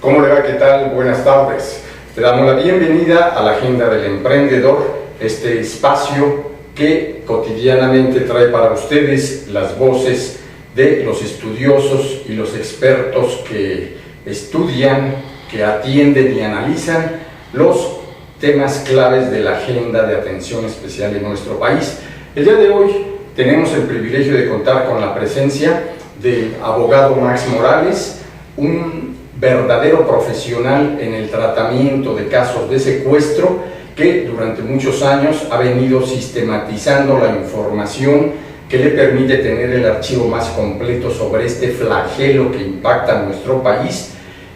¿Cómo le va? ¿Qué tal? Buenas tardes. Le damos la bienvenida a la Agenda del Emprendedor, este espacio que cotidianamente trae para ustedes las voces de los estudiosos y los expertos que estudian, que atienden y analizan los temas claves de la agenda de atención especial en nuestro país. El día de hoy tenemos el privilegio de contar con la presencia del abogado Max Morales, un verdadero profesional en el tratamiento de casos de secuestro que durante muchos años ha venido sistematizando la información que le permite tener el archivo más completo sobre este flagelo que impacta a nuestro país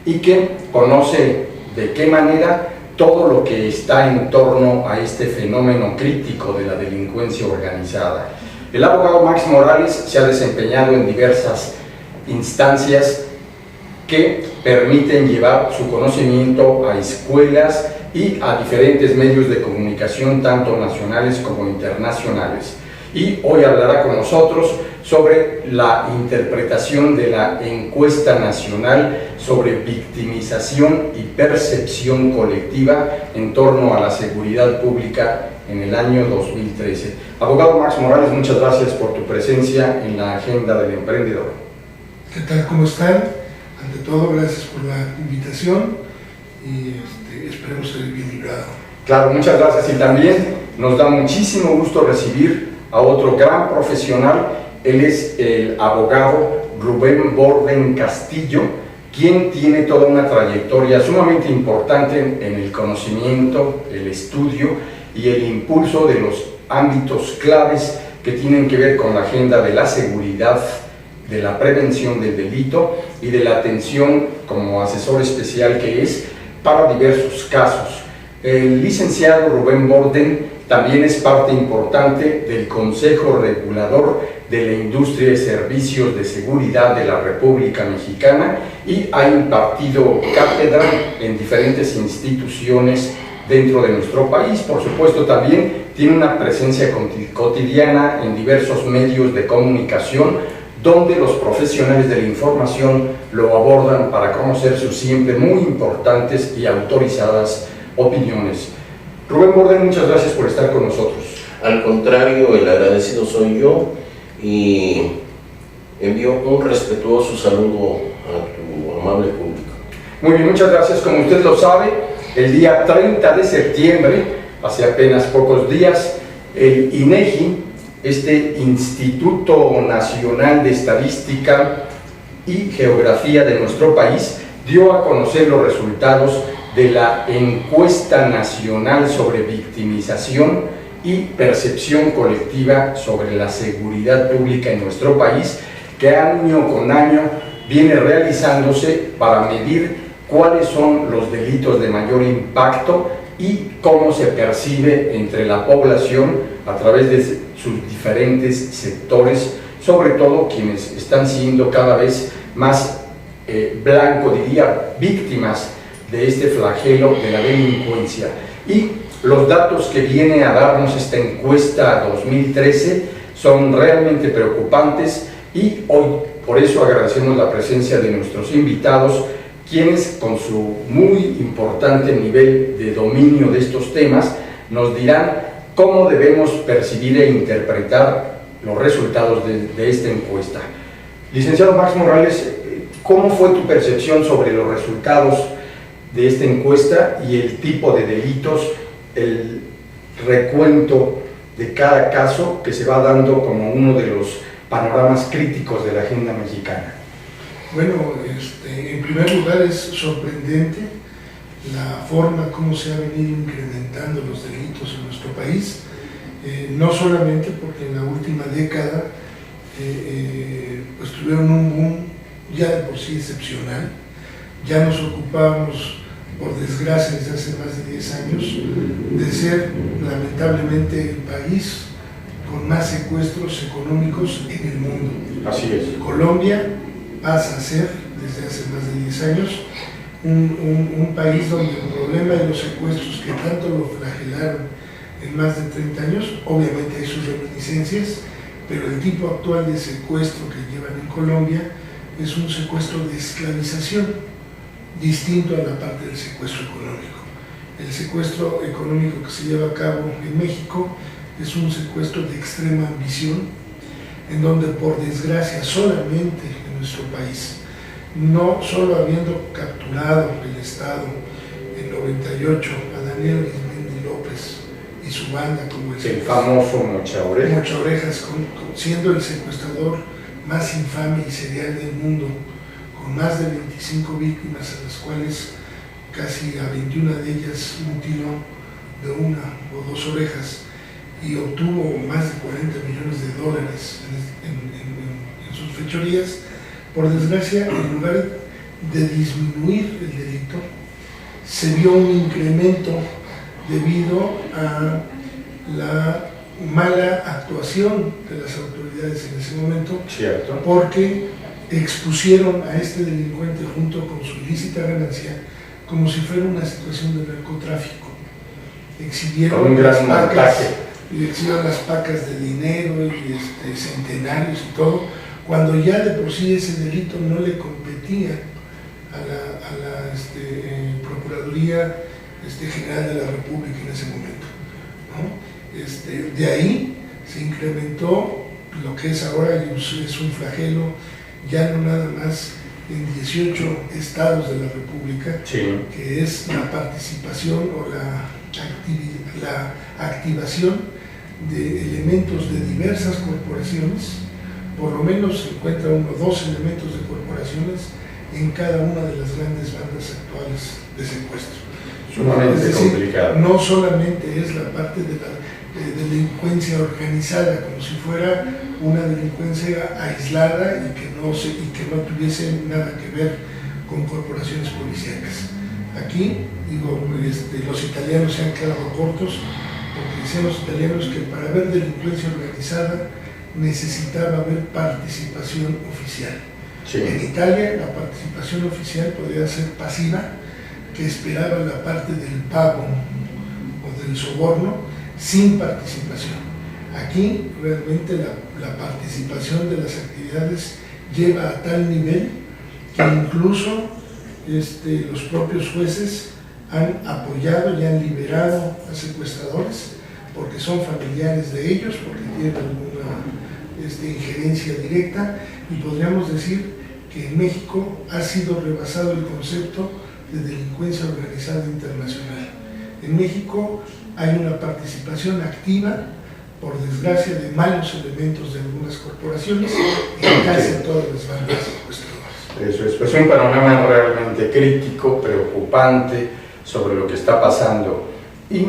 y que conoce de qué manera todo lo que está en torno a este fenómeno crítico de la delincuencia organizada. El abogado Max Morales se ha desempeñado en diversas instancias que permiten llevar su conocimiento a escuelas y a diferentes medios de comunicación, tanto nacionales como internacionales. Y hoy hablará con nosotros sobre la interpretación de la encuesta nacional sobre victimización y percepción colectiva en torno a la seguridad pública en el año 2013. Abogado Max Morales, muchas gracias por tu presencia en la Agenda del Emprendedor. ¿Qué tal? ¿Cómo están? Ante todo, gracias por la invitación y esperemos ser bien librado. Claro, muchas gracias, y también nos da muchísimo gusto recibir a otro gran profesional. Él es el abogado Rubén Borden Castillo, quien tiene toda una trayectoria sumamente importante en el conocimiento, el estudio y el impulso de los ámbitos claves que tienen que ver con la agenda de la seguridad, de la prevención del delito y de la atención como asesor especial que es para diversos casos. El licenciado Rubén Borden también es parte importante del Consejo Regulador de la Industria de Servicios de Seguridad de la República Mexicana y ha impartido cátedra en diferentes instituciones dentro de nuestro país. Por supuesto, también tiene una presencia cotidiana en diversos medios de comunicación donde los profesionales de la información lo abordan para conocer sus siempre muy importantes y autorizadas opiniones. Rubén Borden, muchas gracias por estar con nosotros. Al contrario, el agradecido soy yo y envío un respetuoso saludo a tu amable público. Muy bien, muchas gracias. Como usted lo sabe, el día 30 de septiembre, hace apenas pocos días, el INEGI, este Instituto Nacional de Estadística y Geografía de nuestro país, dio a conocer los resultados de la Encuesta Nacional sobre Victimización y Percepción Colectiva sobre la Seguridad Pública en nuestro país, que año con año viene realizándose para medir cuáles son los delitos de mayor impacto y cómo se percibe entre la población a través de sus diferentes sectores, sobre todo quienes están siendo cada vez más víctimas de este flagelo de la delincuencia. Y los datos que viene a darnos esta encuesta 2013 son realmente preocupantes y hoy por eso agradecemos la presencia de nuestros invitados, quienes con su muy importante nivel de dominio de estos temas nos dirán cómo debemos percibir e interpretar los resultados de esta encuesta. Licenciado Max Morales, ¿cómo fue tu percepción sobre los resultados de esta encuesta y el tipo de delitos, el recuento de cada caso que se va dando como uno de los panoramas críticos de la agenda mexicana? Bueno, en primer lugar es sorprendente la forma como se han venido incrementando los delitos en nuestro país, no solamente porque en la última década pues tuvieron un boom ya de por sí excepcional. Ya nos ocupábamos, por desgracia desde hace más de 10 años, de ser lamentablemente el país con más secuestros económicos en el mundo. Así es. Colombia pasa a ser, desde hace más de 10 años, un país donde el problema de los secuestros que tanto lo flagelaron en más de 30 años, obviamente hay sus reminiscencias, pero el tipo actual de secuestro que llevan en Colombia es un secuestro de esclavización, distinto a la parte del secuestro económico. El secuestro económico que se lleva a cabo en México es un secuestro de extrema ambición, en donde por desgracia solamente en nuestro país, no solo habiendo capturado el Estado en 98 a Daniel Arismendi López y su banda como el famoso Mocha Orejas, siendo el secuestrador más infame y serial del mundo, con más de 25 víctimas, a las cuales casi a 21 de ellas mutiló de una o dos orejas, y obtuvo más de 40 millones de dólares en sus fechorías. Por desgracia, en lugar de disminuir el delito, se vio un incremento debido a la mala actuación de las autoridades en ese momento. Cierto. Porque expusieron a este delincuente junto con su ilícita ganancia como si fuera una situación de narcotráfico. Exhibieron las pacas de dinero y centenarios y todo, cuando ya de por sí ese delito no le competía a la Procuraduría General de la República en ese momento, ¿no? De ahí se incrementó lo que es ahora, es un flagelo, ya no nada más en 18 estados de la República, sí, que es la participación o la activación de elementos de diversas corporaciones. Por lo menos se encuentra uno o dos elementos de corporaciones en cada una de las grandes bandas actuales de secuestro. Sumamente complicado. No solamente es la parte de la delincuencia organizada, como si fuera una delincuencia aislada y que no tuviese nada que ver con corporaciones policíacas. Aquí, los italianos se han quedado cortos, porque decían los italianos que para haber delincuencia organizada necesitaba haber participación oficial. Sí. En Italia la participación oficial podría ser pasiva, que esperaba la parte del pago o del soborno sin participación. Aquí realmente la participación de las actividades lleva a tal nivel que incluso los propios jueces han apoyado y han liberado a secuestradores porque son familiares de ellos, porque tienen alguna injerencia directa, y podríamos decir que en México ha sido rebasado el concepto de delincuencia organizada internacional. En México hay una participación activa, por desgracia, de malos elementos de algunas corporaciones en casi todas las bandas secuestradoras. Eso es, pues un panorama realmente crítico, preocupante sobre lo que está pasando, y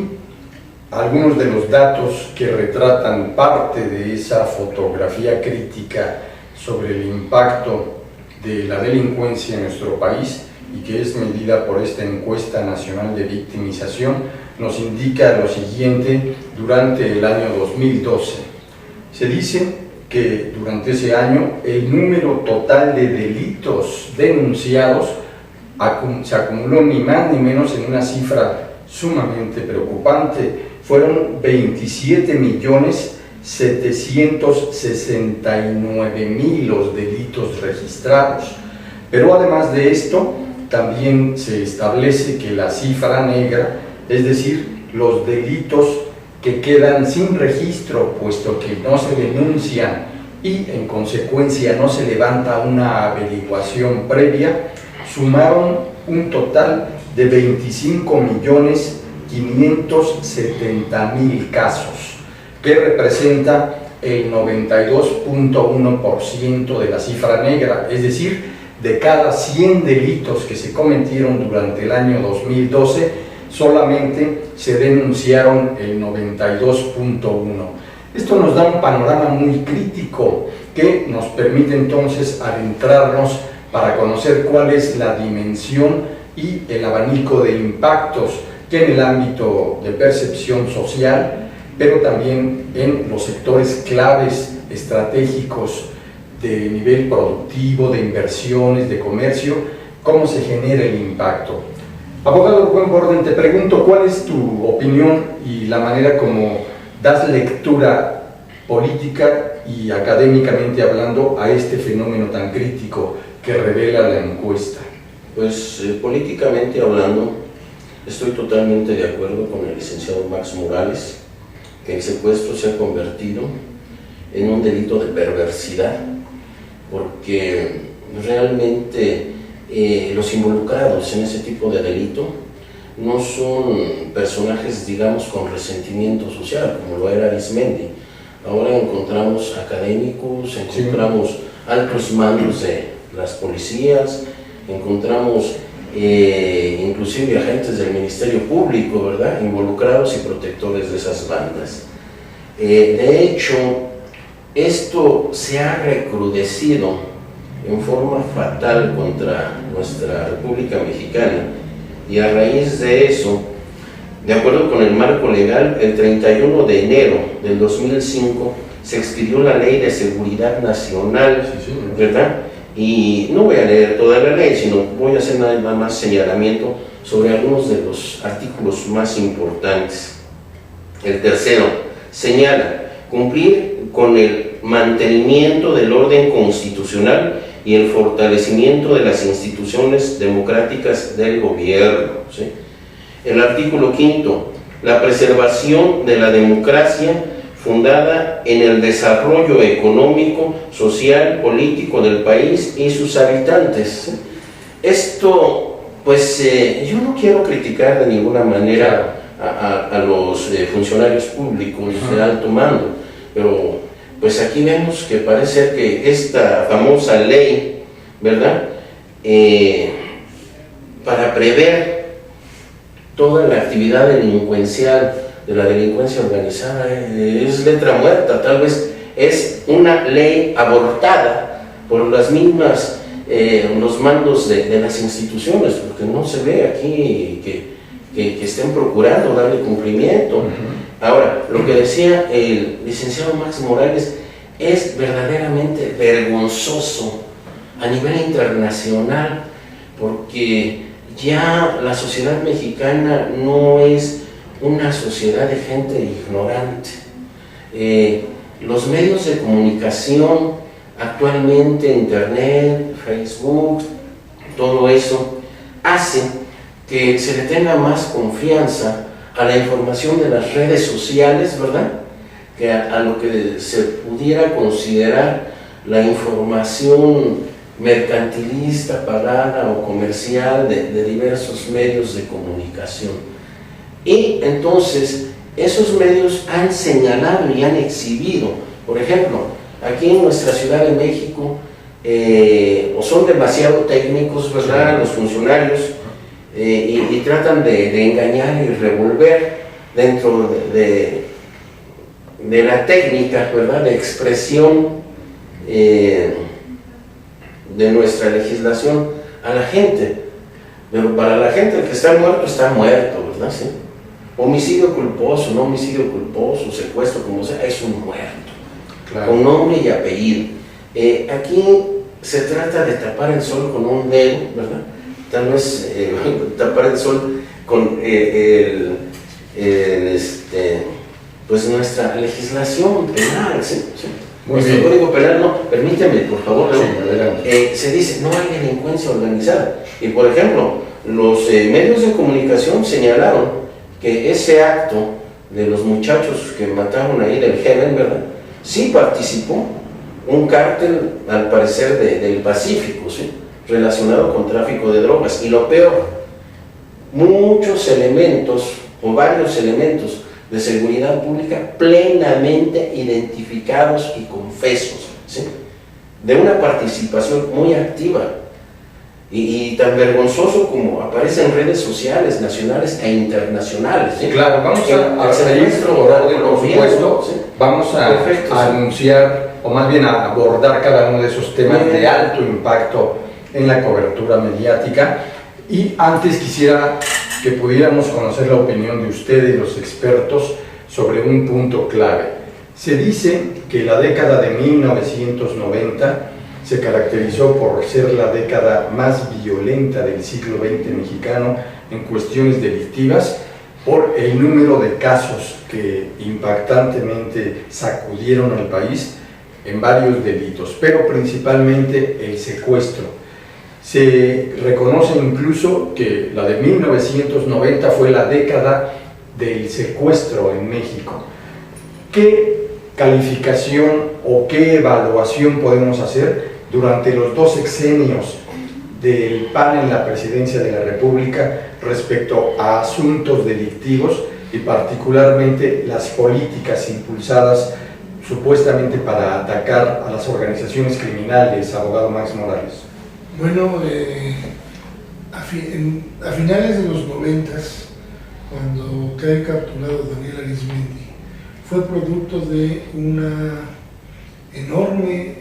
algunos de los datos que retratan parte de esa fotografía crítica sobre el impacto de la delincuencia en nuestro país, y que es medida por esta encuesta nacional de victimización, nos indica lo siguiente. Durante el año 2012 se dice que durante ese año el número total de delitos denunciados se acumuló ni más ni menos en una cifra sumamente preocupante. Fueron 27.769.000 los delitos registrados. Pero además de esto, también se establece que la cifra negra, es decir, los delitos que quedan sin registro, puesto que no se denuncian y en consecuencia no se levanta una averiguación previa, sumaron un total de 25.570.000 casos, que representa el 92.1% de la cifra negra, es decir, de cada 100 delitos que se cometieron durante el año 2012, solamente se denunciaron el 92.1%. Esto nos da un panorama muy crítico que nos permite entonces adentrarnos para conocer cuál es la dimensión y el abanico de impactos que en el ámbito de percepción social, pero también en los sectores claves estratégicos de nivel productivo, de inversiones, de comercio, cómo se genera el impacto. Abogado Rubén Borden, te pregunto, ¿cuál es tu opinión y la manera como das lectura política y académicamente hablando a este fenómeno tan crítico que revela la encuesta? Pues políticamente hablando, estoy totalmente de acuerdo con el licenciado Max Morales, que el secuestro se ha convertido en un delito de perversidad, porque realmente los involucrados en ese tipo de delito no son personajes, digamos, con resentimiento social, como lo era Arismendi. Ahora encontramos académicos, encontramos altos mandos de las policías, encontramos inclusive agentes del Ministerio Público, ¿verdad?, involucrados y protectores de esas bandas. De hecho, esto se ha recrudecido en forma fatal contra nuestra República Mexicana, y a raíz de eso, de acuerdo con el marco legal, el 31 de enero del 2005 se expidió la Ley de Seguridad Nacional, ¿verdad? Y no voy a leer toda la ley, sino voy a hacer nada más señalamiento sobre algunos de los artículos más importantes. El tercero señala cumplir con el mantenimiento del orden constitucional y el fortalecimiento de las instituciones democráticas del gobierno, ¿sí? El artículo quinto, la preservación de la democracia fundada en el desarrollo económico, social, político del país y sus habitantes. Esto, pues, yo no quiero criticar de ninguna manera a los funcionarios públicos de alto mando, pero pues aquí vemos que parece que esta famosa ley, ¿verdad?, para prever toda la actividad delincuencial de la delincuencia organizada es letra muerta. Tal vez es una ley abortada por las mismas, los mandos de las instituciones, porque no se ve aquí que estén procurando darle cumplimiento. Ahora, lo que decía el licenciado Max Morales es verdaderamente vergonzoso a nivel internacional, porque ya la sociedad mexicana no es una sociedad de gente ignorante. Los medios de comunicación actualmente, internet, Facebook, todo eso hace que se le tenga más confianza a la información de las redes sociales, ¿verdad?, que a lo que se pudiera considerar la información mercantilista, pagada o comercial de diversos medios de comunicación. Y entonces esos medios han señalado y han exhibido, por ejemplo, aquí en nuestra Ciudad de México, o son demasiado técnicos, ¿verdad?, los funcionarios, y tratan de engañar y revolver dentro de la técnica, ¿verdad?, de expresión de nuestra legislación a la gente. Pero para la gente, el que está muerto, ¿verdad? ¿Sí? Homicidio culposo, no homicidio culposo, secuestro, como sea, es un muerto, claro, con nombre y apellido. Aquí se trata de tapar el sol con un dedo, ¿verdad? Tal vez tapar el sol con pues nuestra legislación penal, ¿sí? ¿Sí? Nuestro Código Penal, no, permíteme, por favor, sí, se dice, no hay delincuencia organizada. Y por ejemplo, los medios de comunicación señalaron que ese acto de los muchachos que mataron ahí del Heaven, ¿verdad?, sí participó un cártel, al parecer, del Pacífico, ¿sí?, relacionado con tráfico de drogas. Y lo peor, muchos elementos, o varios elementos de seguridad pública plenamente identificados y confesos, ¿sí?, de una participación muy activa, y tan vergonzoso como aparece en redes sociales nacionales e internacionales, ¿sí? Claro, vamos a seguir por supuesto, ¿sí? Vamos a anunciar, o más bien a abordar cada uno de esos temas de alto impacto en la cobertura mediática. Y antes quisiera que pudiéramos conocer la opinión de ustedes, los expertos, sobre un punto clave. Se dice que la década de 1990 se caracterizó por ser la década más violenta del siglo XX mexicano en cuestiones delictivas, por el número de casos que impactantemente sacudieron al país en varios delitos, pero principalmente el secuestro. Se reconoce incluso que la de 1990 fue la década del secuestro en México. ¿Qué calificación o qué evaluación podemos hacer durante los 2 sexenios del PAN en la presidencia de la República respecto a asuntos delictivos y particularmente las políticas impulsadas supuestamente para atacar a las organizaciones criminales, abogado Max Morales? Bueno, a finales de los 90s, cuando cae capturado Daniel Arizmendi, fue producto de un enorme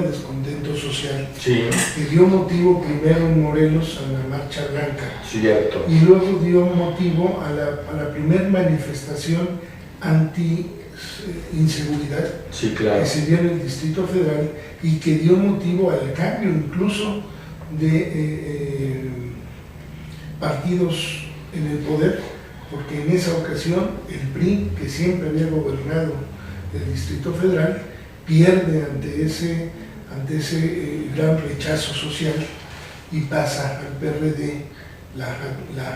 descontento social, sí, que dio motivo primero en Morelos a la Marcha Blanca, cierto, y luego dio motivo a la primera manifestación anti-inseguridad, sí, claro, que se dio en el Distrito Federal y que dio motivo al cambio incluso de partidos en el poder, porque en esa ocasión el PRI, que siempre había gobernado el Distrito Federal, pierde ante ese gran rechazo social y pasa al PRD la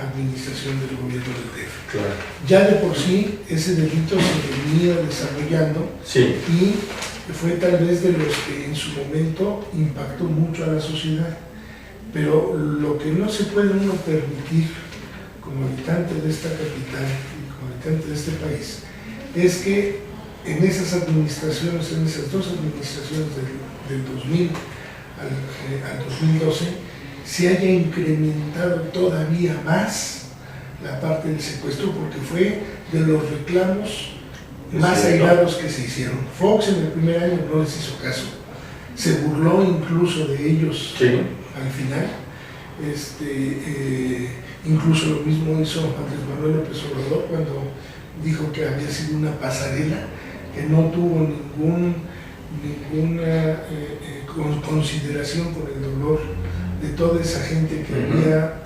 administración del gobierno del DF. claro. Ya de por sí ese delito se venía desarrollando, Sí, y fue tal vez de los que en su momento impactó mucho a la sociedad. Pero lo que no se puede uno permitir como habitante de esta capital y como habitante de este país es que en esas administraciones, en esas 2 administraciones del 2000 al 2012, se haya incrementado todavía más la parte del secuestro, porque fue de los reclamos más airados que se hicieron. Fox en el primer año no les hizo caso, se burló incluso de ellos, sí, al final. Incluso lo mismo hizo Andrés Manuel López Obrador cuando dijo que había sido una pasarela, que no tuvo ninguna consideración por el dolor de toda esa gente que había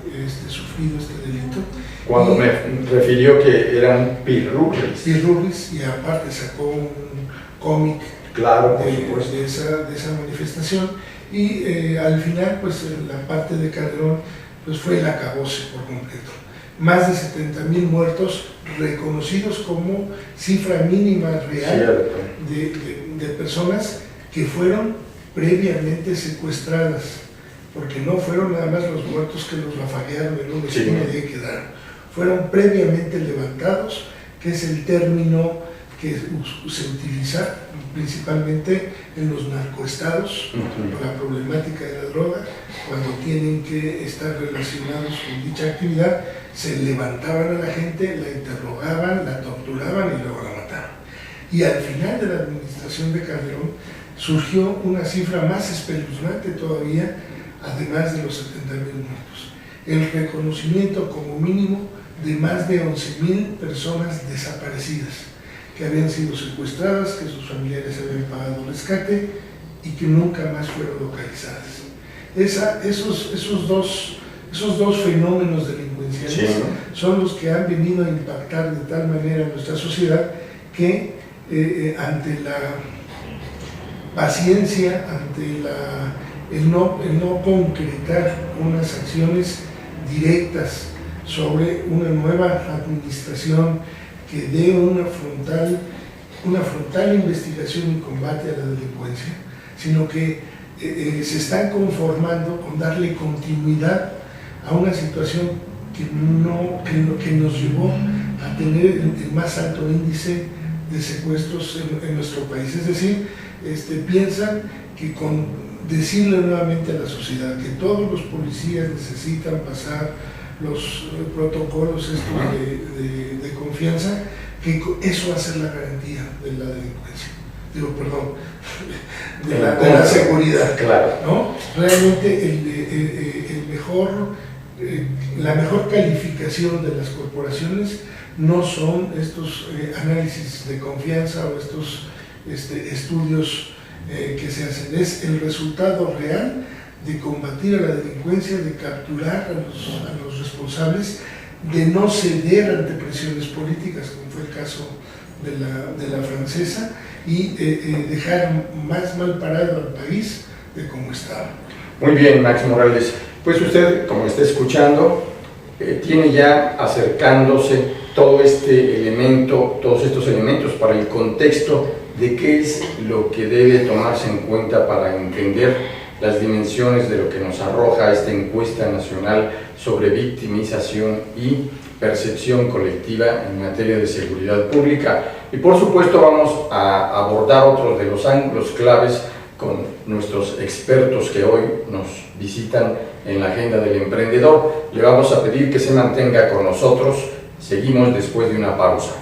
sufrido este delito. Cuando me refirió que eran pirurris. Y aparte sacó un cómic, claro, por supuesto, de esa manifestación, y al final pues la parte de Calderón pues fue el acabose por completo. Más de 70,000 muertos reconocidos como cifra mínima real de personas que fueron previamente secuestradas, porque no fueron nada más los muertos que los rafaguearon en un esquina y ahí quedaron, fueron previamente levantados, que es el término que se utiliza principalmente en los narcoestados, por la problemática de la droga. Cuando tienen que estar relacionados con dicha actividad, se levantaban a la gente, la interrogaban, la torturaban y luego la mataban. Y al final de la administración de Calderón surgió una cifra más espeluznante todavía, además de los 70,000 muertos: el reconocimiento como mínimo de más de 11,000 personas desaparecidas, que habían sido secuestradas, que sus familiares habían pagado rescate y que nunca más fueron localizadas. Esos dos fenómenos delincuenciales son los que han venido a impactar de tal manera en nuestra sociedad que ante la paciencia, ante el no concretar unas acciones directas sobre una nueva administración que dé una frontal investigación y combate a la delincuencia, sino que se están conformando con darle continuidad a una situación que nos llevó a tener el más alto índice de secuestros en nuestro país. Es decir, piensan que con decirle nuevamente a la sociedad que todos los policías necesitan pasar los protocolos de confianza, que eso va a ser la garantía de la delincuencia, de la seguridad, claro, ¿no? Realmente la mejor calificación de las corporaciones no son estos análisis de confianza o estos estudios que se hacen, es el resultado real de combatir a la delincuencia, de capturar a los responsables, de no ceder ante presiones políticas, como fue el caso de la francesa, y dejar más mal parado al país de cómo estaba. Muy bien, Max Morales. Pues usted, como está escuchando, tiene ya acercándose todos estos elementos para el contexto de qué es lo que debe tomarse en cuenta para entender las dimensiones de lo que nos arroja esta encuesta nacional sobre victimización y percepción colectiva en materia de seguridad pública. Y por supuesto vamos a abordar otros de los ángulos claves con nuestros expertos que hoy nos visitan en la Agenda del Emprendedor. Le vamos a pedir que se mantenga con nosotros. Seguimos después de una pausa.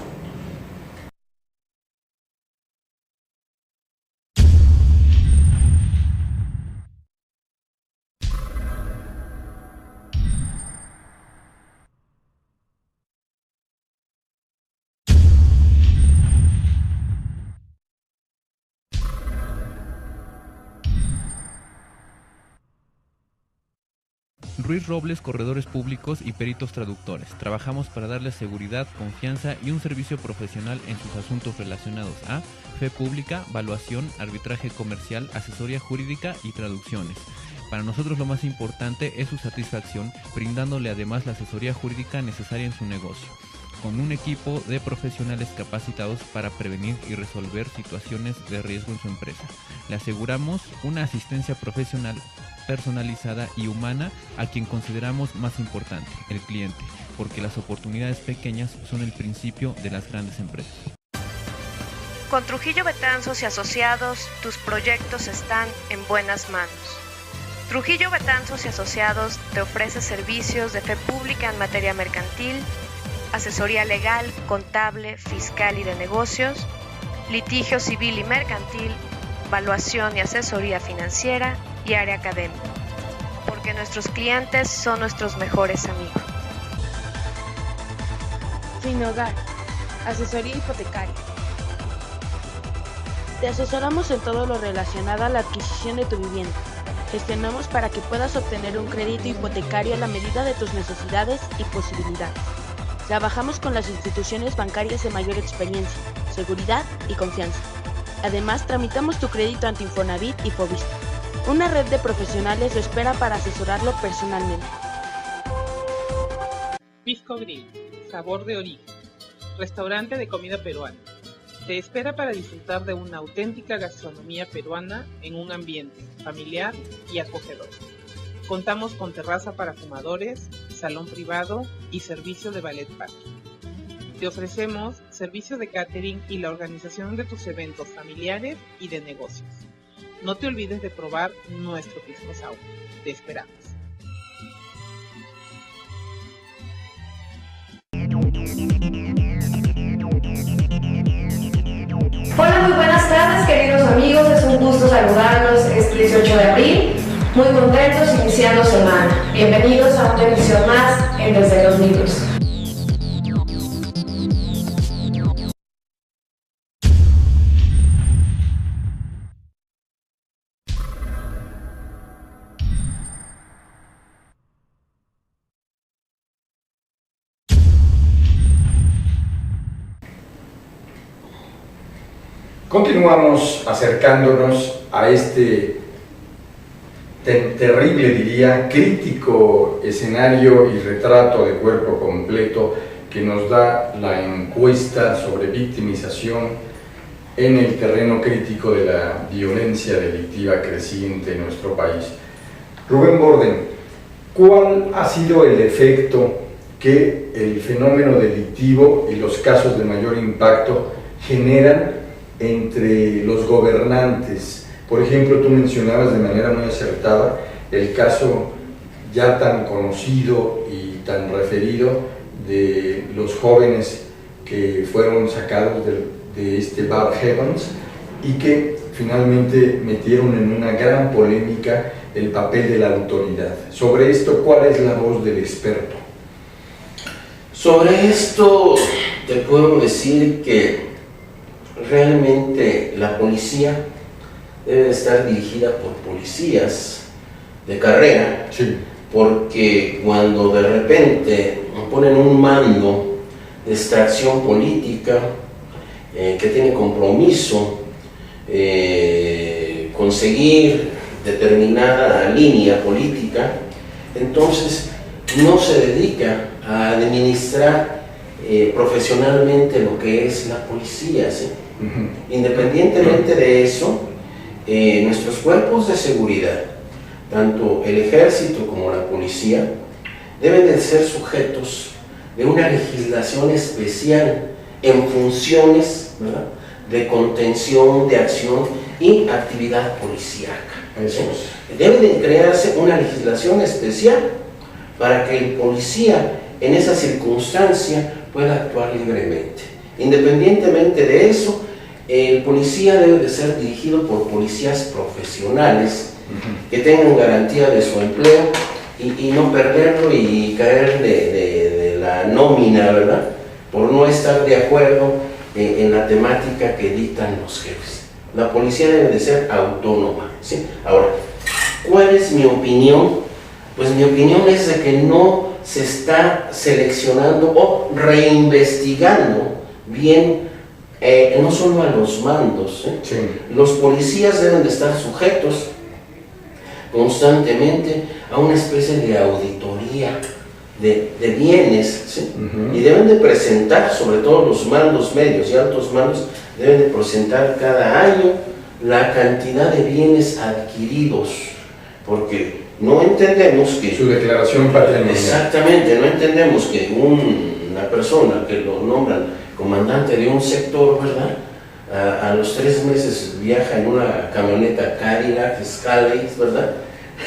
Ruiz Robles, corredores públicos y peritos traductores. Trabajamos para darles seguridad, confianza y un servicio profesional en sus asuntos relacionados a fe pública, valuación, arbitraje comercial, asesoría jurídica y traducciones. Para nosotros lo más importante es su satisfacción, brindándole además la asesoría jurídica necesaria en su negocio, con un equipo de profesionales capacitados para prevenir y resolver situaciones de riesgo en su empresa. Le aseguramos una asistencia profesional personalizada y humana a quien consideramos más importante, el cliente, porque las oportunidades pequeñas son el principio de las grandes empresas. Con Trujillo Betanzos y Asociados, tus proyectos están en buenas manos. Trujillo Betanzos y Asociados te ofrece servicios de fe pública en materia mercantil, asesoría legal, contable, fiscal y de negocios, litigio civil y mercantil, evaluación y asesoría financiera y área académica, porque nuestros clientes son nuestros mejores amigos. Finhogar, asesoría hipotecaria. Te asesoramos en todo lo relacionado a la adquisición de tu vivienda. Gestionamos para que puedas obtener un crédito hipotecario a la medida de tus necesidades y posibilidades. Trabajamos con las instituciones bancarias de mayor experiencia, seguridad y confianza. Además, tramitamos tu crédito ante Infonavit y Fovista. Una red de profesionales lo espera para asesorarlo personalmente. Pisco Grill, sabor de origen. Restaurante de comida peruana. Te espera para disfrutar de una auténtica gastronomía peruana en un ambiente familiar y acogedor. Contamos con terraza para fumadores, salón privado y servicio de ballet parking. Te ofrecemos servicios de catering y la organización de tus eventos familiares y de negocios. No te olvides de probar nuestro pisco sour. Te esperamos. Hola, muy buenas tardes, queridos amigos. Es un gusto saludarlos este 18 de abril. Muy contentos iniciando semana. Bienvenidos a una emisión más en Desde los Libros. Continuamos acercándonos a este terrible, diría, crítico escenario y retrato de cuerpo completo que nos da la encuesta sobre victimización en el terreno crítico de la violencia delictiva creciente en nuestro país. Rubén Borden, ¿cuál ha sido el efecto que el fenómeno delictivo y los casos de mayor impacto generan entre los gobernantes? Por ejemplo, tú mencionabas de manera muy acertada el caso ya tan conocido y tan referido de los jóvenes que fueron sacados de este bar Heavens y que finalmente metieron en una gran polémica el papel de la autoridad. Sobre esto, ¿cuál es la voz del experto? Sobre esto te puedo decir que realmente la policía debe estar dirigida por policías de carrera, sí, porque cuando de repente ponen un mando de extracción política que tiene compromiso conseguir determinada línea política, entonces no se dedica a administrar profesionalmente lo que es la policía, ¿sí? Independientemente de eso, nuestros cuerpos de seguridad, tanto el ejército como la policía, deben de ser sujetos de una legislación especial en funciones, ¿verdad?, de contención, de acción y actividad policíaca. Eso es. Debe de crearse una legislación especial para que el policía en esa circunstancia pueda actuar libremente. Independientemente de eso, el policía debe de ser dirigido por policías profesionales que tengan garantía de su empleo y no perderlo y caer de la nómina, ¿verdad?, por no estar de acuerdo en la temática que dictan los jefes. La policía debe de ser autónoma, ¿sí? Ahora, ¿cuál es mi opinión? Pues mi opinión es de que no se está seleccionando o reinvestigando bien, no solo a los mandos, ¿eh? Sí. Los policías deben de estar sujetos constantemente a una especie de auditoría de bienes, ¿sí? Y deben de presentar, sobre todo los mandos medios y altos mandos, deben de presentar cada año la cantidad de bienes adquiridos, porque no entendemos que... Su declaración patrimonial. Exactamente, no entendemos que una persona que lo nombran comandante de un sector, ¿verdad?, a los 3 meses viaja en una camioneta Cadillac Escalade, ¿verdad?,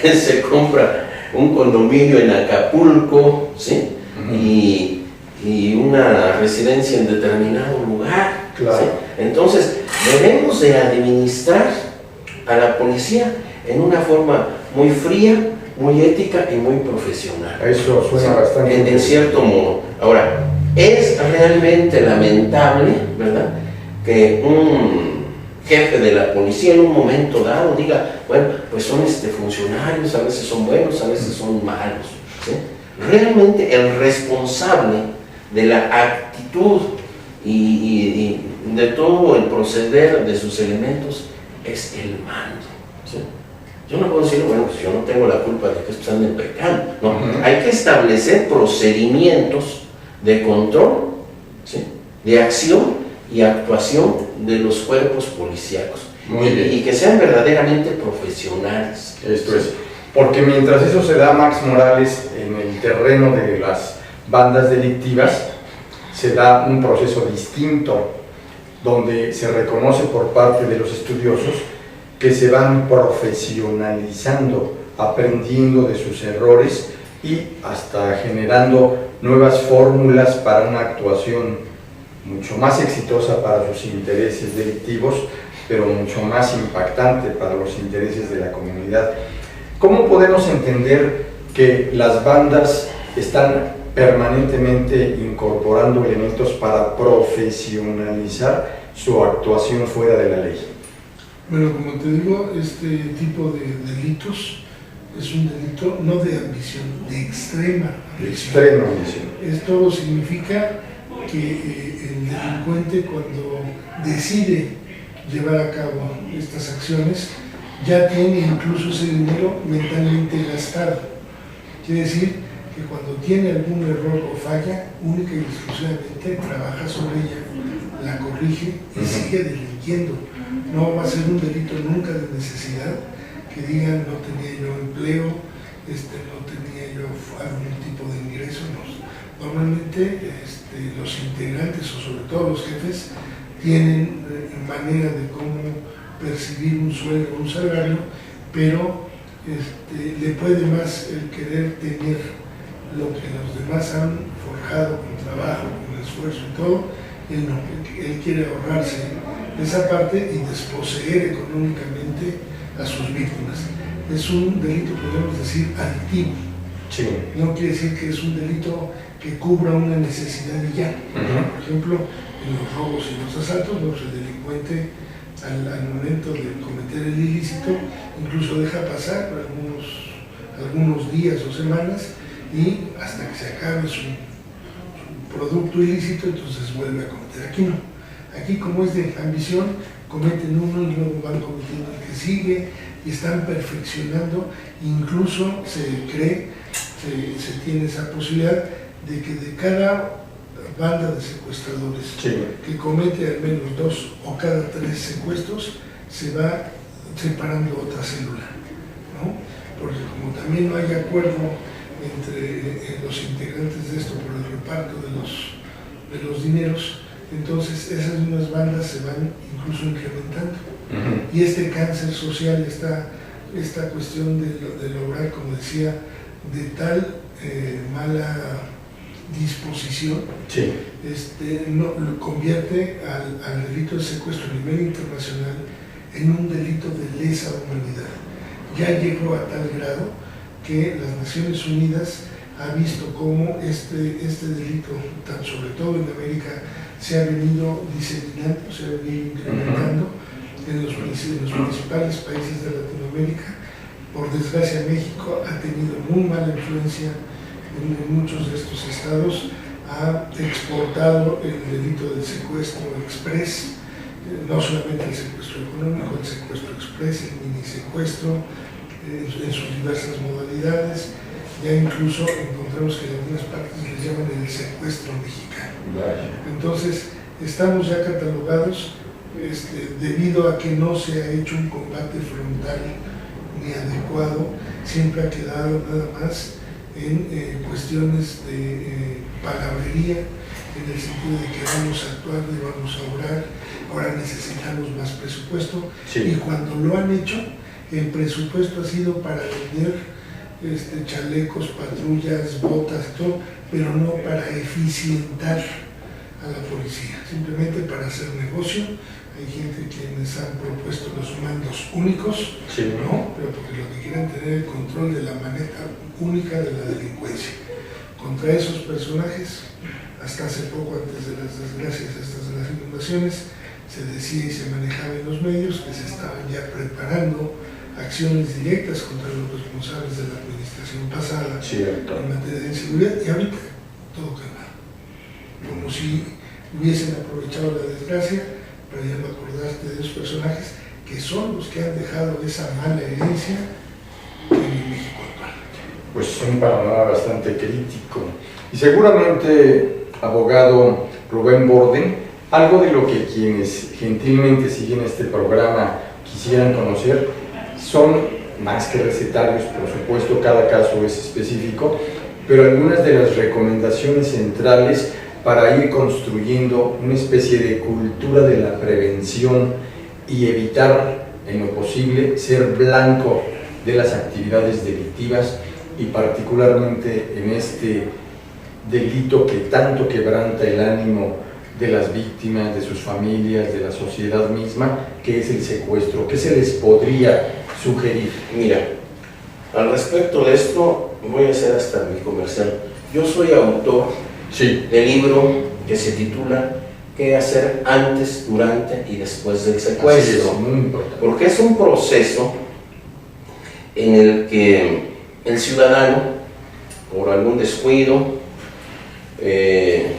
se compra un condominio en Acapulco, ¿sí? Y una residencia en determinado lugar. Claro. ¿Sí? Entonces, debemos de administrar a la policía en una forma muy fría, muy ética y muy profesional. Eso suena, ¿sí?, bastante. En cierto modo. Ahora, es realmente lamentable, ¿verdad?, que un jefe de la policía en un momento dado diga, bueno, pues son funcionarios, a veces son buenos, a veces son malos, ¿sí? Realmente el responsable de la actitud y de todo el proceder de sus elementos es el mando, ¿sí? Yo no puedo decir, bueno, pues yo no tengo la culpa de que estos anden pecando. No, hay que establecer procedimientos de control, ¿sí?, de acción y actuación de los cuerpos policíacos y que sean verdaderamente profesionales. Esto es, porque mientras eso se da, Max Morales, en el terreno de las bandas delictivas, se da un proceso distinto, donde se reconoce por parte de los estudiosos que se van profesionalizando, aprendiendo de sus errores y hasta generando nuevas fórmulas para una actuación mucho más exitosa para sus intereses delictivos, pero mucho más impactante para los intereses de la comunidad. ¿Cómo podemos entender que las bandas están permanentemente incorporando elementos para profesionalizar su actuación fuera de la ley? Bueno, como te digo, este tipo de delitos es un delito no de ambición, de extrema ambición. Extrema ambición. Esto significa que el delincuente, cuando decide llevar a cabo estas acciones, ya tiene incluso ese dinero mentalmente gastado. Quiere decir que cuando tiene algún error o falla, única y exclusivamente trabaja sobre ella, la corrige y sigue delinquiendo. No va a ser un delito nunca de necesidad, que digan no tenía yo empleo, no tenía yo algún tipo de ingreso. Normalmente los integrantes, o sobre todo los jefes, tienen manera de cómo percibir un sueldo, un salario, pero le puede más el querer tener lo que los demás han forjado con trabajo, con esfuerzo y todo. Él no, él quiere ahorrarse esa parte y desposeer económicamente a sus víctimas. Es un delito, podemos decir, adictivo. Sí. No quiere decir que es un delito que cubra una necesidad y ya. Por ejemplo, en los robos y los asaltos, el delincuente al momento de cometer el ilícito incluso deja pasar algunos días o semanas y hasta que se acabe su producto ilícito, entonces vuelve a cometer. Aquí no. Aquí, como es de ambición, cometen uno y luego van cometiendo el que sigue y están perfeccionando, incluso se cree, se tiene esa posibilidad de que de cada banda de secuestradores que comete al menos 2 o cada 3 secuestros, se va separando otra célula, ¿no? Porque como también no hay acuerdo entre los integrantes de esto por el reparto de los dineros, entonces esas mismas bandas se van incluso incrementando. Y este cáncer social, esta cuestión de lograr, como decía, de tal mala disposición, lo convierte al delito de secuestro a nivel internacional en un delito de lesa humanidad. Ya llegó a tal grado que las Naciones Unidas ha visto cómo este delito, sobre todo en América, se ha venido diseminando, se ha venido incrementando en los principales países de Latinoamérica. Por desgracia, México ha tenido muy mala influencia en muchos de estos estados, ha exportado el delito del secuestro express, no solamente el secuestro económico, el secuestro express, el minisecuestro, en sus diversas modalidades. Ya incluso encontramos que en algunas partes le llaman el secuestro mexicano. Entonces, estamos ya catalogados debido a que no se ha hecho un combate frontal ni adecuado, siempre ha quedado nada más en cuestiones de palabrería, en el sentido de que vamos a actuar y vamos a orar, ahora necesitamos más presupuesto, y cuando lo han hecho, el presupuesto ha sido para vender chalecos, patrullas, botas, todo, pero no para eficientar a la policía, simplemente para hacer negocio. Hay gente quienes han propuesto los mandos únicos, ¿no? Pero porque lo que quieren tener el control de la maneta única de la delincuencia. Contra esos personajes, hasta hace poco, antes de las desgracias estas de las inundaciones, se decía y se manejaba en los medios que se estaban ya preparando acciones directas contra los responsables de la administración pasada en materia de inseguridad, y ahorita todo calmado, como si hubiesen aprovechado la desgracia para ya no acordarte de esos personajes que son los que han dejado esa mala herencia en el México actual. Pues un panorama bastante crítico. Y seguramente, abogado Rubén Borden, algo de lo que quienes gentilmente siguen este programa quisieran conocer son, más que recetarios, por supuesto, cada caso es específico, pero algunas de las recomendaciones centrales para ir construyendo una especie de cultura de la prevención y evitar, en lo posible, ser blanco de las actividades delictivas, y particularmente en este delito que tanto quebranta el ánimo de las víctimas, de sus familias, de la sociedad misma, que es el secuestro. ¿Qué se les podría sugerir? Mira, al respecto de esto, voy a hacer hasta mi comercial. Yo soy autor del libro que se titula ¿Qué hacer antes, durante y después del secuestro? Porque es un proceso en el que el ciudadano, por algún descuido,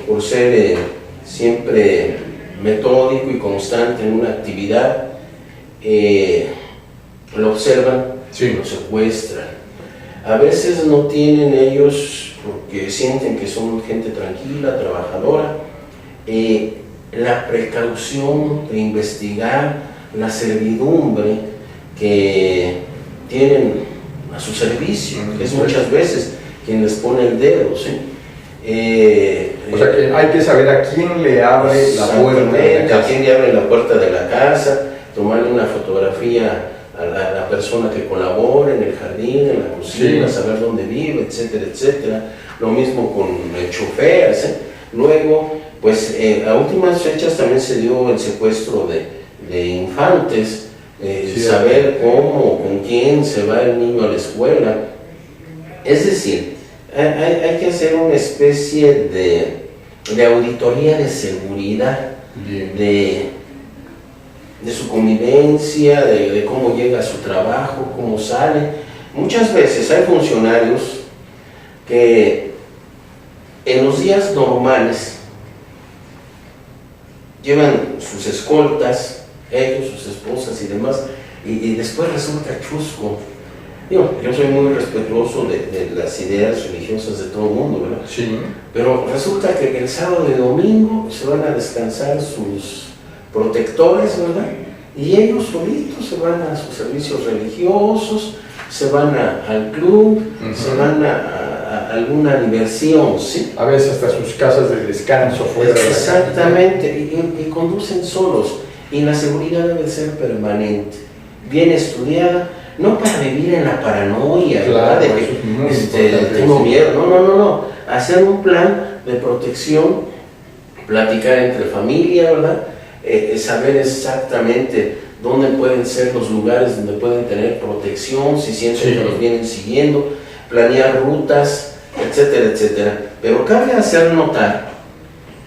por ser siempre metódico y constante en una actividad, lo observan, lo secuestran. A veces no tienen ellos, porque sienten que son gente tranquila, trabajadora, la precaución de investigar la servidumbre que tienen a su servicio, que es muchas veces quien les pone el dedo, ¿sí? O sea que hay que saber a quién le abre la puerta de la casa. A quién le abre la puerta de la casa, tomarle una fotografía a la persona que colabora en el jardín, en la cocina, saber dónde vive, etcétera, etcétera. Lo mismo con el chofer, ¿sí? Luego, pues a últimas fechas también se dio el secuestro de infantes, saber cómo, con quién se va el niño a la escuela. Es decir, hay que hacer una especie de auditoría de seguridad, de su convivencia, de cómo llega a su trabajo, cómo sale. Muchas veces hay funcionarios que en los días normales llevan sus escoltas, ellos, sus esposas y demás, y después resulta chusco. Digo, yo soy muy respetuoso de las ideas religiosas de todo el mundo, ¿verdad? Sí. Pero resulta que el sábado y domingo se van a descansar sus protectores, ¿verdad? Y ellos solitos se van a sus servicios religiosos, se van al club, se van a alguna diversión, ¿sí? A veces hasta sus casas de descanso fuera de la Exactamente, y conducen solos. Y la seguridad debe ser permanente, bien estudiada, no para vivir en la paranoia, claro, ¿verdad? De que tengo miedo, no. Hacer un plan de protección, platicar entre familia, ¿verdad? Saber exactamente dónde pueden ser los lugares donde pueden tener protección, si sienten que los vienen siguiendo, planear rutas, etcétera, etcétera. Pero cabe hacer notar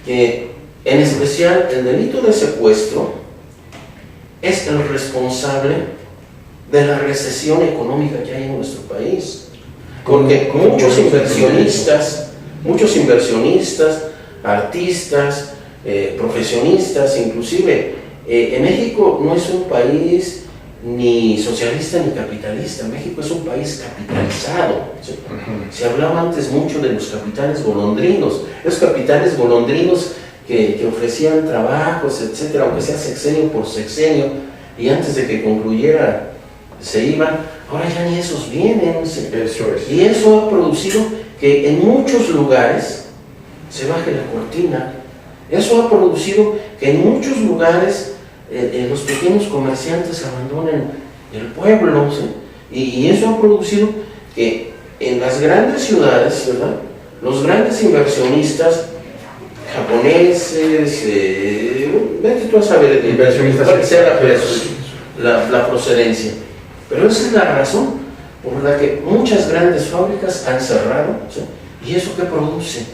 que, en especial, el delito de secuestro es el responsable de la recesión económica que hay en nuestro país. Porque muchos inversionistas, artistas, profesionistas, inclusive, en México no es un país ni socialista ni capitalista. México es un país capitalizado, ¿sí? Se hablaba antes mucho de los capitanes golondrinos, los capitanes golondrinos que ofrecían trabajos, etcétera, aunque sea sexenio por sexenio, y antes de que concluyera se iban. Ahora ya ni esos vienen, ¿sí? Eso es. Y eso ha producido que en muchos lugares se baje la cortina. Eso ha producido que en muchos lugares los pequeños comerciantes abandonen el pueblo, ¿sí? Y eso ha producido que en las grandes ciudades, ¿verdad?, los grandes inversionistas japoneses, vete tú a saber, inversionistas, cuál sea la procedencia. Pero esa es la razón por la que muchas grandes fábricas han cerrado, ¿sí? ¿Y eso qué produce?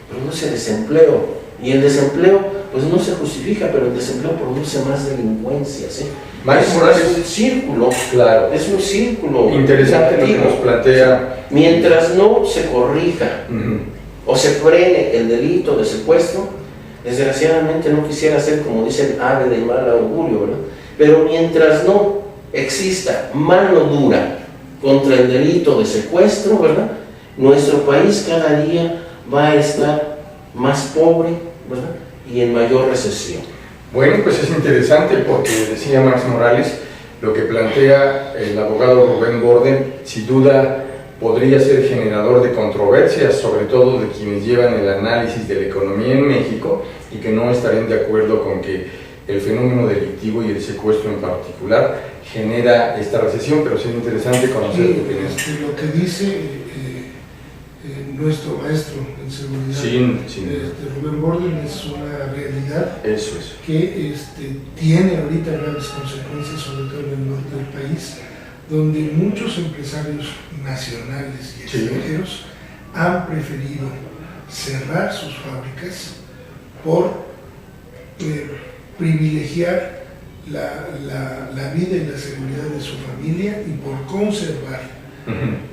Produce desempleo. Y el desempleo, pues no se justifica, pero el desempleo produce más delincuencia, ¿sí? Es un círculo. Claro. Es un círculo. Interesante lo que nos plantea. Mientras no se corrija o se frene el delito de secuestro, desgraciadamente no quisiera ser, como dicen, ave de mal augurio, ¿verdad? Pero mientras no exista mano dura contra el delito de secuestro, ¿verdad?, nuestro país cada día va a estar más pobre, ¿verdad?, y en mayor recesión. Bueno, pues es interesante porque decía Max Morales, lo que plantea el abogado Rubén Borden, sin duda podría ser generador de controversias, sobre todo de quienes llevan el análisis de la economía en México y que no estarían de acuerdo con que el fenómeno delictivo y el secuestro en particular genera esta recesión, pero sería interesante conocer tu opinión. Lo que dice nuestro maestro en seguridad, Rubén Borden, es una realidad. Eso es. Que tiene ahorita graves consecuencias, sobre todo en el norte del país, donde muchos empresarios nacionales y extranjeros han preferido cerrar sus fábricas por privilegiar la vida y la seguridad de su familia y por conservar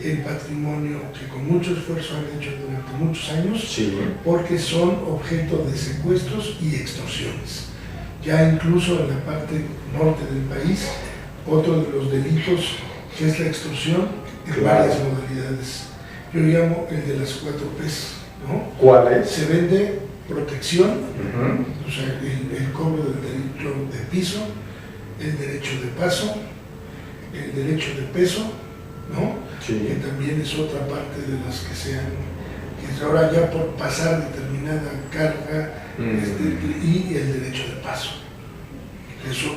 el patrimonio que con mucho esfuerzo han hecho durante muchos años, porque son objeto de secuestros y extorsiones. Ya incluso en la parte norte del país, otro de los delitos, que es la extorsión, en varias modalidades. Yo llamo el de las 4 P's, ¿no? ¿Cuál es? Se vende protección, o sea, el cobro del derecho de piso, el derecho de paso, el derecho de peso, ¿no? Que también es otra parte de las que que ahora ya por pasar determinada carga, y el derecho de paso. Eso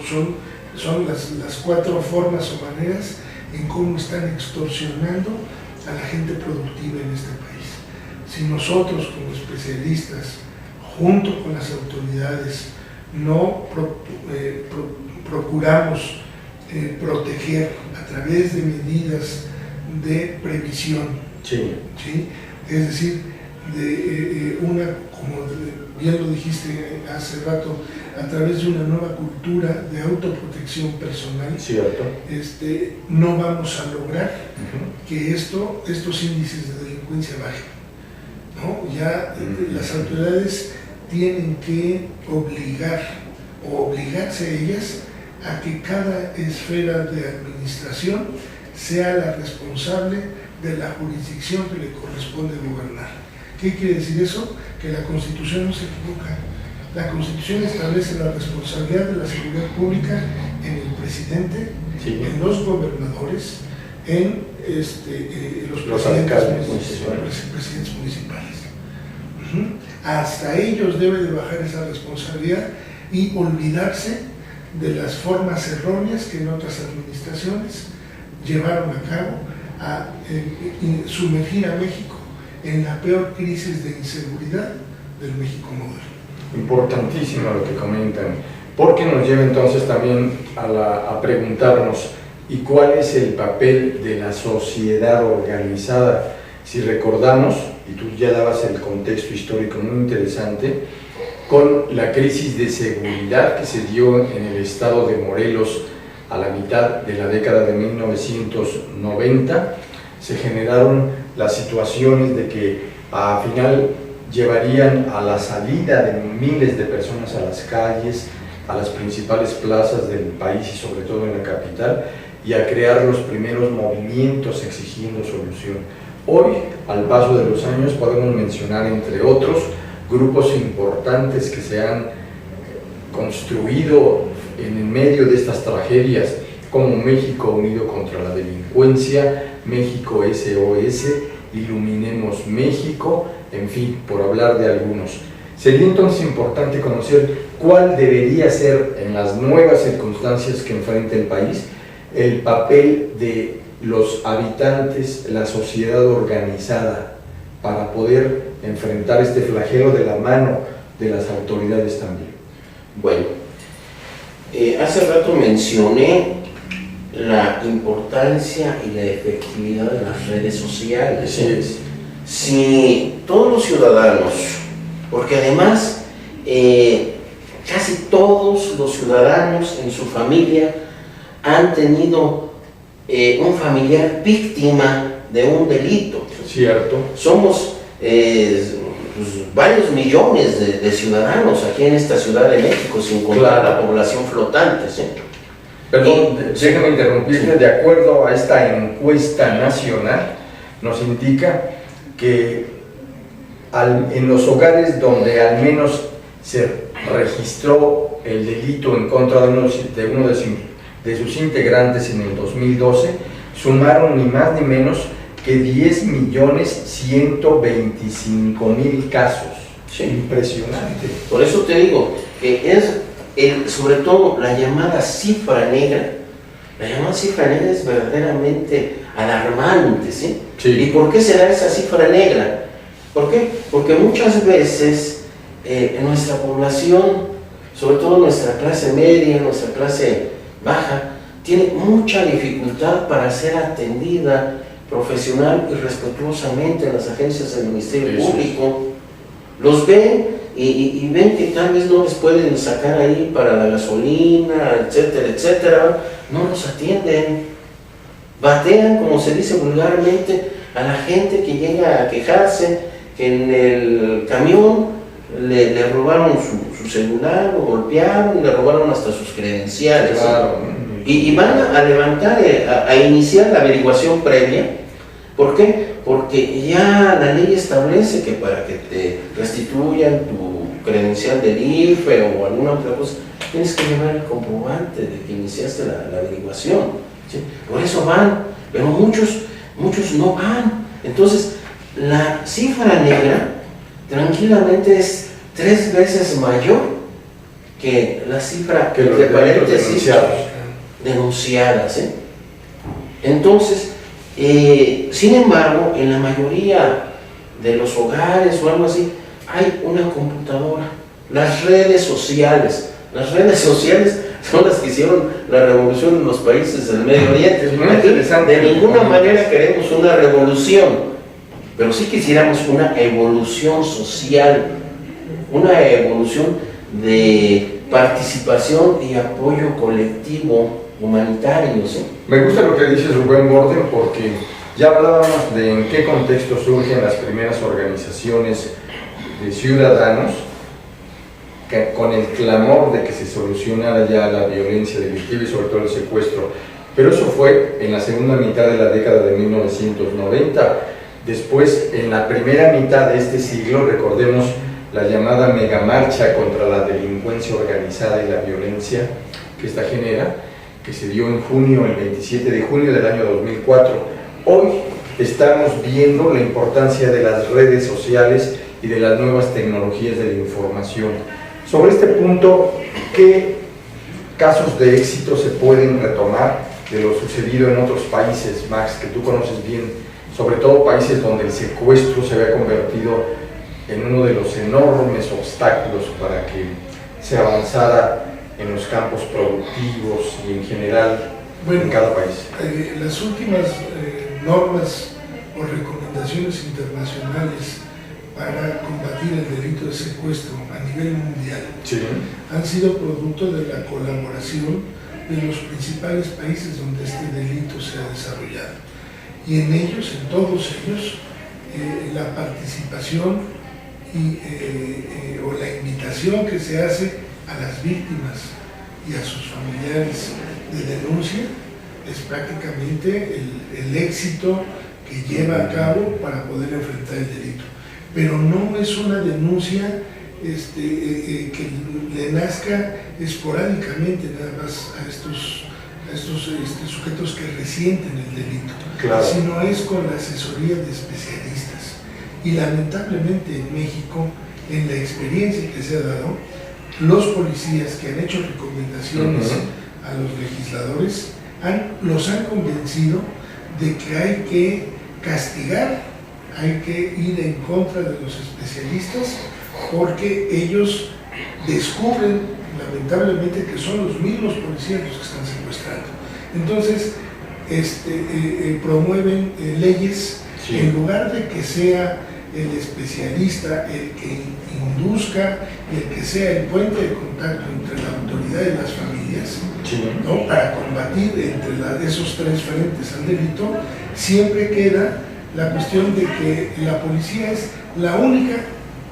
son las 4 formas o maneras en cómo están extorsionando a la gente productiva en este país. Si nosotros como especialistas, junto con las autoridades, no procuramos proteger a través de medidas de previsión, ¿sí? Es decir, de como bien lo dijiste hace rato, a través de una nueva cultura de autoprotección personal, no vamos a lograr que estos índices de delincuencia bajen, ¿no? Ya las autoridades tienen que obligarse ellas a que cada esfera de administración sea la responsable de la jurisdicción que le corresponde gobernar. ¿Qué quiere decir eso? Que la Constitución no se equivoca. La Constitución establece la responsabilidad de la seguridad pública en el presidente, sí, en los gobernadores, en los presidentes municipales. Hasta ellos debe de bajar esa responsabilidad y olvidarse de las formas erróneas que en otras administraciones llevaron a cabo a sumergir a México en la peor crisis de inseguridad del México moderno. Importantísimo lo que comentan, porque nos lleva entonces también a preguntarnos, ¿y cuál es el papel de la sociedad organizada? Si recordamos, y tú ya dabas el contexto histórico muy interesante, con la crisis de seguridad que se dio en el estado de Morelos a la mitad de la década de 1990, se generaron las situaciones de que al final llevarían a la salida de miles de personas a las calles, a las principales plazas del país y sobre todo en la capital, y a crear los primeros movimientos exigiendo solución. Hoy, al paso de los años, podemos mencionar, entre otros, grupos importantes que se han construido en el medio de estas tragedias, como México Unido contra la Delincuencia, México SOS, Iluminemos México, en fin, por hablar de algunos. Sería entonces importante conocer cuál debería ser, en las nuevas circunstancias que enfrenta el país, el papel de los habitantes, la sociedad organizada, para poder enfrentar este flagelo de la mano de las autoridades también. Bueno, hace rato mencioné la importancia y la efectividad de las redes sociales. Así es. Si todos los ciudadanos, porque además casi todos los ciudadanos en su familia han tenido un familiar víctima de un delito. Cierto. Somos varios millones de ciudadanos aquí en esta Ciudad de México, sin contar la población flotante, ¿sí? Perdón, déjame interrumpirte. Sí. De acuerdo a esta encuesta nacional, nos indica que en los hogares donde al menos se registró el delito en contra de uno de sus integrantes en el 2012, sumaron ni más ni menos que 10.125.000 casos. Sí. Impresionante. Por eso te digo que es sobre todo la llamada cifra negra. La llamada cifra negra es verdaderamente alarmante, ¿sí? Sí. ¿Y por qué será esa cifra negra? ¿Por qué? Porque muchas veces en nuestra población, sobre todo nuestra clase media, nuestra clase baja, tiene mucha dificultad para ser atendida profesional y respetuosamente en las agencias del Ministerio Público. Los ven y ven que tal vez no les pueden sacar ahí para la gasolina, etcétera, etcétera. No los atienden. Batean, como se dice vulgarmente, a la gente que llega a quejarse que en el camión le robaron su celular, lo golpearon, le robaron hasta sus credenciales. Claro. Y van a levantar, a iniciar la averiguación previa. ¿Por qué? Porque ya la ley establece que para que te restituyan tu credencial del IFE o alguna otra cosa, tienes que llevar el comprobante de que iniciaste la averiguación, ¿sí? Por eso van, pero muchos no van. Entonces, la cifra negra tranquilamente es 3 veces mayor que la cifra que los de paréntesis denunciadas. ¿eh? Entonces, sin embargo, en la mayoría de los hogares o algo así, hay una computadora. Las redes sociales son las que hicieron la revolución en los países del Medio Oriente. Aquí, de ninguna manera queremos una revolución, pero sí quisiéramos una evolución social, una evolución de participación y apoyo colectivo humanitario, ¿sí? Me gusta lo que dices, Rubén Borden, porque ya hablábamos de en qué contexto surgen las primeras organizaciones de ciudadanos con el clamor de que se solucionara ya la violencia delictiva y sobre todo el secuestro. Pero eso fue en la segunda mitad de la década de 1990. Después, en la primera mitad de este siglo, recordemos la llamada megamarcha contra la delincuencia organizada y la violencia que esta genera, que se dio en junio, el 27 de junio del año 2004. Hoy estamos viendo la importancia de las redes sociales y de las nuevas tecnologías de la información. Sobre este punto, ¿qué casos de éxito se pueden retomar de lo sucedido en otros países, Max, que tú conoces bien, sobre todo países donde el secuestro se había convertido en uno de los enormes obstáculos para que se avanzara en los campos productivos y en general en cada país? Las últimas normas o recomendaciones internacionales para combatir el delito de secuestro a nivel mundial han sido producto de la colaboración de los principales países donde este delito se ha desarrollado. Y en ellos, en todos ellos, la participación o la invitación que se hace a las víctimas y a sus familiares de denuncia es prácticamente el éxito que lleva a cabo para poder enfrentar el delito. Pero no es una denuncia que le nazca esporádicamente nada más a estos sujetos que resienten el delito, sino es con la asesoría de especialistas. Y lamentablemente en México, en la experiencia que se ha dado, los policías que han hecho recomendaciones a los legisladores los han convencido de que hay que castigar, hay que ir en contra de los especialistas, porque ellos descubren lamentablemente que son los mismos policías los que están secuestrando. Entonces promueven leyes en lugar de que sea el especialista el que induzca y el que sea el puente de contacto entre la autoridad y las familias, ¿no? Para combatir entre esos tres frentes al delito. Siempre queda la cuestión de que la policía es la única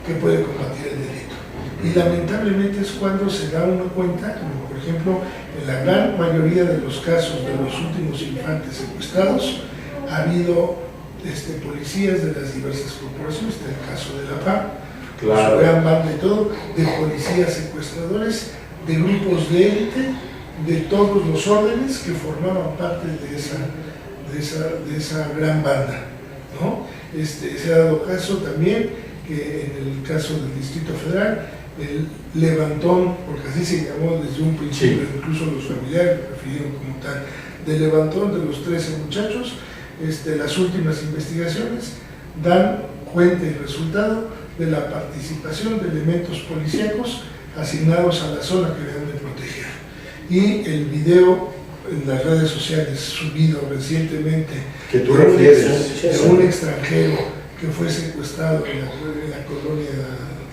que puede combatir el delito. Y lamentablemente es cuando se da uno cuenta, como por ejemplo en la gran mayoría de los casos de los últimos infantes secuestrados, ha habido policías de las diversas corporaciones, en el caso de la PAM, su gran banda y todo, de policías secuestradores, de grupos de élite, de todos los órdenes que formaban parte de esa gran banda, ¿no? Se ha dado caso también que en el caso del Distrito Federal, el levantón, porque así se llamó desde un principio, incluso los familiares lo refirieron como tal, del levantón de los 13 muchachos. Las últimas investigaciones dan cuenta y resultado de la participación de elementos policíacos asignados a la zona que deben de proteger. Y el video en las redes sociales subido recientemente que tú refieres de un extranjero que fue secuestrado en la colonia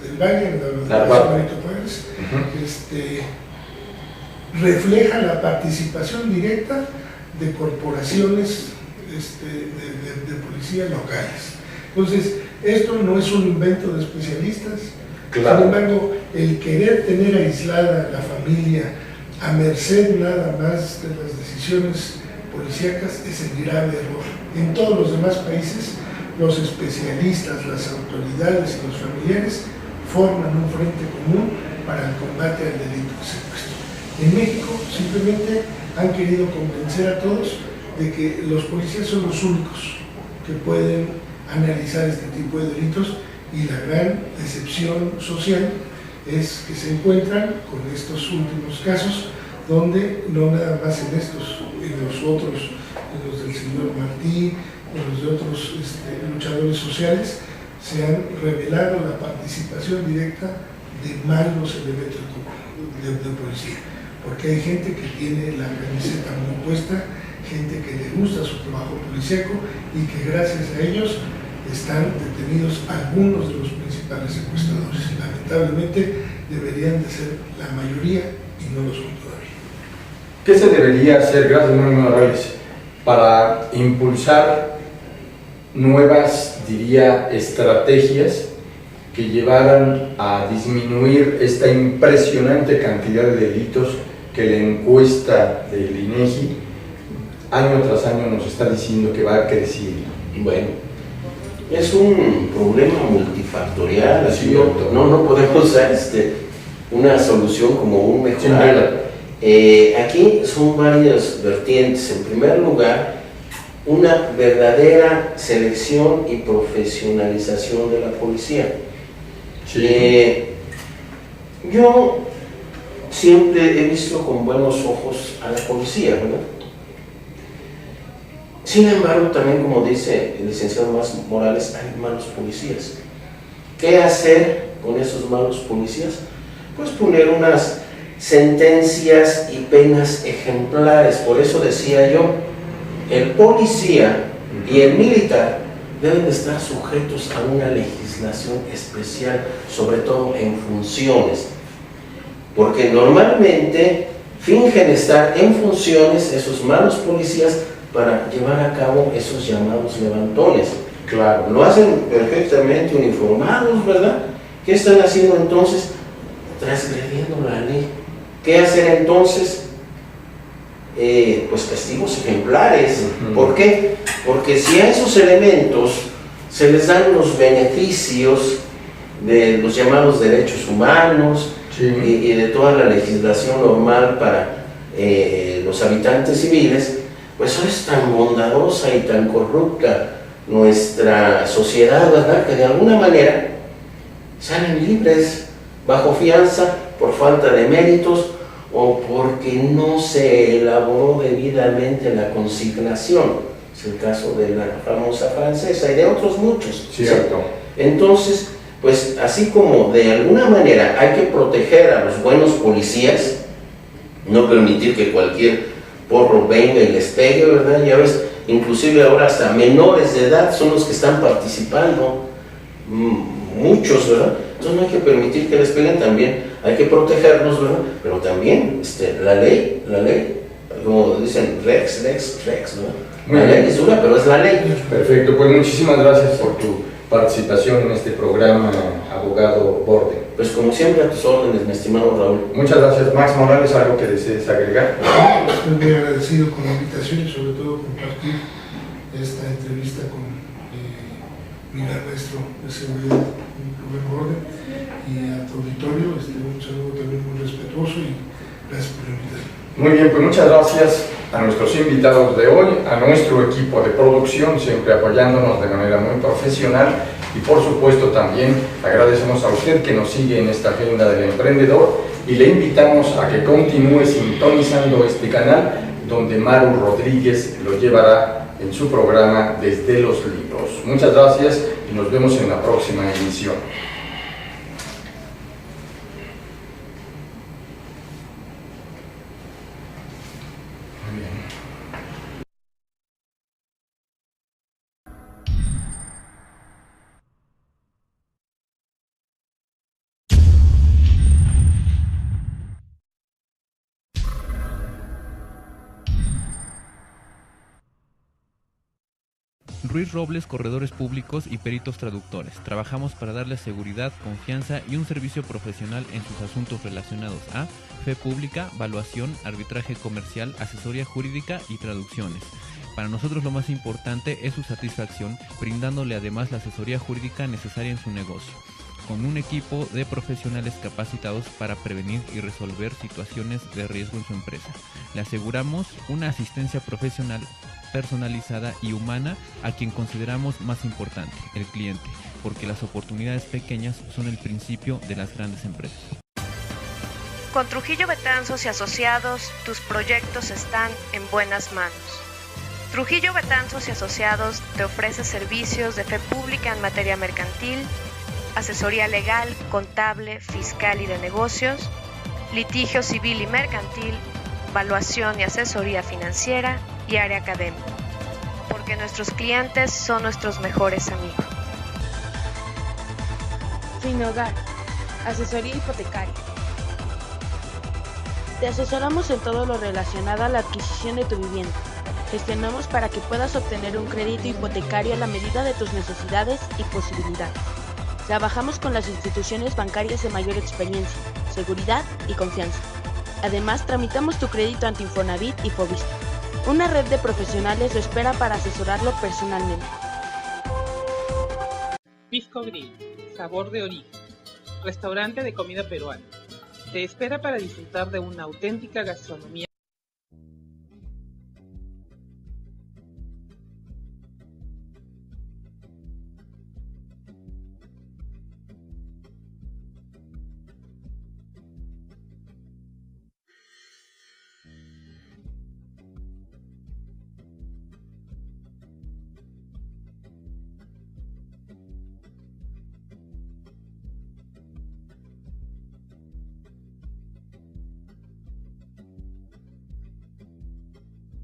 del Valle, en la Benito Juárez, refleja la participación directa de corporaciones de policía locales. Entonces, esto no es un invento de especialistas. Sin embargo, el querer tener aislada la familia a merced nada más de las decisiones policíacas es el grave error. En todos los demás países, los especialistas, las autoridades y los familiares forman un frente común para el combate al delito de secuestro. En México simplemente han querido convencer a todos de que los policías son los únicos que pueden analizar este tipo de delitos, y la gran decepción social es que se encuentran con estos últimos casos, donde no nada más en los otros, en los del señor Martí, en los de otros luchadores sociales, se han revelado la participación directa de malos elementos de policía, porque hay gente que tiene la camiseta muy puesta, gente que le gusta su trabajo policíaco, y que gracias a ellos están detenidos algunos de los principales secuestradores. Lamentablemente deberían de ser la mayoría y no lo son todavía. ¿Qué se debería hacer, gracias Manuel Morales, para impulsar nuevas, diría, estrategias que llevaran a disminuir esta impresionante cantidad de delitos que la encuesta del INEGI año tras año nos está diciendo que va creciendo. Bueno, es un problema multifactorial, así no podemos dar una solución como un mejorar. Aquí son varias vertientes. En primer lugar, una verdadera selección y profesionalización de la policía. Sí. Yo siempre he visto con buenos ojos a la policía, ¿verdad? Sin embargo, también, como dice el licenciado Morales, hay malos policías. ¿Qué hacer con esos malos policías? Pues poner unas sentencias y penas ejemplares. Por eso decía yo, el policía y el militar deben de estar sujetos a una legislación especial, sobre todo en funciones, porque normalmente fingen estar en funciones esos malos policías para llevar a cabo esos llamados levantones. Claro. Lo hacen perfectamente uniformados, ¿verdad? ¿Qué están haciendo entonces? Transgrediendo la ley. ¿Qué hacer entonces? Pues castigos ejemplares. ¿Por qué? Porque si a esos elementos se les dan los beneficios de los llamados derechos humanos, sí, y de toda la legislación normal para los habitantes civiles, pues es tan bondadosa y tan corrupta nuestra sociedad, ¿verdad?, que de alguna manera salen libres bajo fianza por falta de méritos o porque no se elaboró debidamente la consignación. Es el caso de la famosa francesa y de otros muchos. Cierto. ¿Sí? Entonces, pues así como de alguna manera hay que proteger a los buenos policías, no permitir que cualquier porro venga y les pegue, ¿verdad? Ya ves, inclusive ahora hasta menores de edad son los que están participando, muchos, ¿verdad? Entonces no hay que permitir que les peguen, también hay que protegerlos, ¿verdad? Pero también la ley, como dicen, rex, ¿verdad? La ley es dura, pero es la ley. Perfecto, pues muchísimas gracias por tu participación en este programa, abogado Borde. Pues como siempre, a tus órdenes, mi estimado Raúl. Muchas gracias. Max Morales, ¿algo que desees agregar? Estoy muy agradecido con la invitación y sobre todo compartir esta entrevista con mi maestro de seguridad, Rubén Borde, y a tu auditorio. Un saludo también muy respetuoso y gracias por la invitación. Muy bien, pues muchas gracias a nuestros invitados de hoy, a nuestro equipo de producción, siempre apoyándonos de manera muy profesional, y por supuesto también agradecemos a usted que nos sigue en esta agenda del emprendedor y le invitamos a que continúe sintonizando este canal donde Maru Rodríguez lo llevará en su programa Desde los Libros. Muchas gracias y nos vemos en la próxima emisión. Ruiz Robles, corredores públicos y peritos traductores. Trabajamos para darles seguridad, confianza y un servicio profesional en sus asuntos relacionados a fe pública, valuación, arbitraje comercial, asesoría jurídica y traducciones. Para nosotros lo más importante es su satisfacción, brindándole además la asesoría jurídica necesaria en su negocio, con un equipo de profesionales capacitados para prevenir y resolver situaciones de riesgo en su empresa. Le aseguramos una asistencia profesional personalizada y humana a quien consideramos más importante, el cliente, porque las oportunidades pequeñas son el principio de las grandes empresas. Con Trujillo Betanzos y Asociados, tus proyectos están en buenas manos. Trujillo Betanzos y Asociados te ofrece servicios de fe pública en materia mercantil, asesoría legal, contable, fiscal y de negocios, litigio civil y mercantil, valuación y asesoría financiera y área académica, porque nuestros clientes son nuestros mejores amigos. Finhogar, asesoría hipotecaria. Te asesoramos en todo lo relacionado a la adquisición de tu vivienda. Gestionamos para que puedas obtener un crédito hipotecario a la medida de tus necesidades y posibilidades. Trabajamos con las instituciones bancarias de mayor experiencia, seguridad y confianza. Además, tramitamos tu crédito ante Infonavit y Fovista. Una red de profesionales lo espera para asesorarlo personalmente. Pisco Grill, sabor de origen. Restaurante de comida peruana. Te espera para disfrutar de una auténtica gastronomía